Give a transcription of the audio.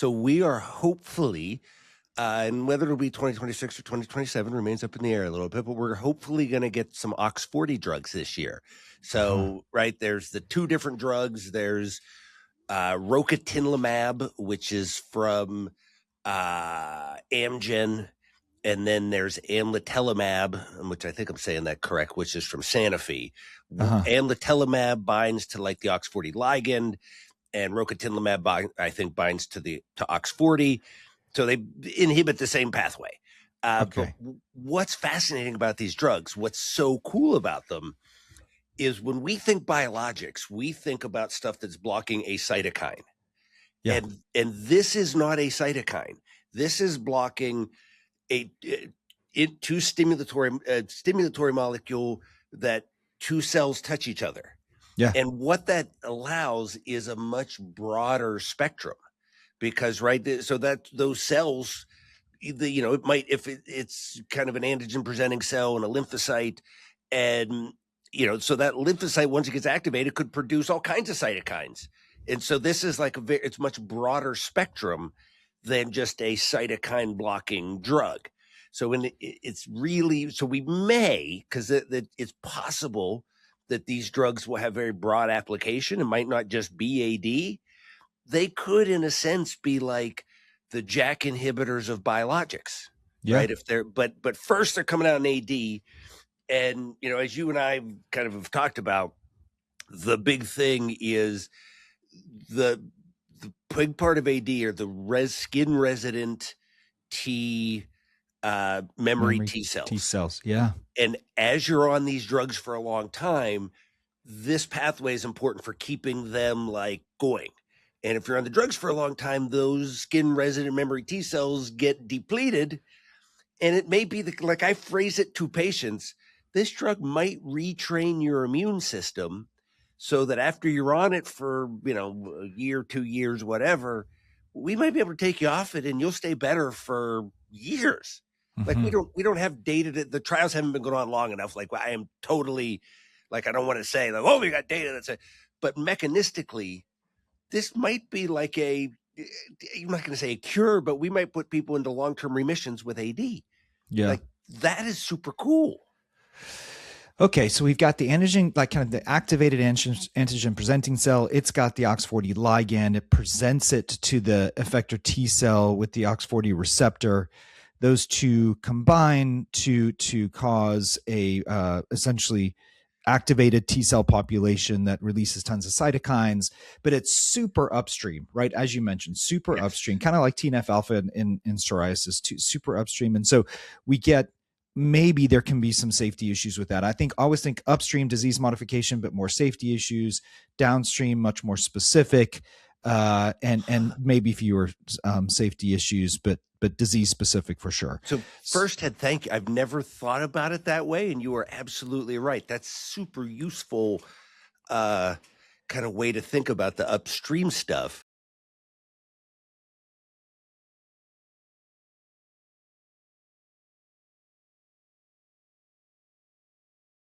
So we are hopefully, and whether it'll be 2026 or 2027 remains up in the air a little bit, but we're hopefully going to get some Ox40 drugs this year. So, right, there's the two different drugs. There's rocatinlimab, which is from Amgen, and then there's amlitelimab, which I think I'm saying that correct, which is from Sanofi. Amlitelimab binds to like the Ox40 ligand, and rocatinlimab I think binds to Ox40. So they inhibit the same pathway. But what's fascinating about these drugs, what's so cool about them, is when we think biologics, we think about stuff that's blocking a cytokine. Yeah. And this is not a cytokine. This is blocking two stimulatory molecule that two cells touch each other. Yeah. And what that allows is a much broader spectrum, because so that those cells, it might, if it's kind of an antigen presenting cell and a lymphocyte, and so that lymphocyte, once it gets activated, could produce all kinds of cytokines. And so this is like it's much broader spectrum than just a cytokine blocking drug. So it's really, so we may, because it's possible that these drugs will have very broad application. It might not just be AD. They could, in a sense, be like the JAK inhibitors of biologics, right? If they're, but first they're coming out in AD. And, as you and I kind of have talked about, the big thing is the big part of AD are the skin resident memory T cells. T cells, yeah. And as you're on these drugs for a long time, this pathway is important for keeping them like going. And if you're on the drugs for a long time, those skin resident memory T cells get depleted. And it may be like I phrase it to patients, this drug might retrain your immune system so that after you're on it for, a year, 2 years, whatever, we might be able to take you off it and you'll stay better for years. Like we don't have data the trials haven't been going on long enough. Like I am totally like, I don't want to say like, we got data but mechanistically, this might be like I'm not going to say a cure, but we might put people into long-term remissions with AD. Yeah. Like that is super cool. Okay, so we've got the antigen, like kind of the activated antigen presenting cell. It's got the Ox40 ligand. It presents it to the effector T cell with the Ox40 receptor. Those two combine to cause a essentially activated T cell population that releases tons of cytokines, but it's super upstream, right? As you mentioned, super upstream, kind of like TNF alpha in psoriasis, too, super upstream. And so we get, maybe there can be some safety issues with that. I always think upstream disease modification, but more safety issues, downstream, much more specific, and maybe fewer safety issues, but disease specific for sure. So first, Ted, thank you. I've never thought about it that way, and you are absolutely right. That's super useful kind of way to think about the upstream stuff.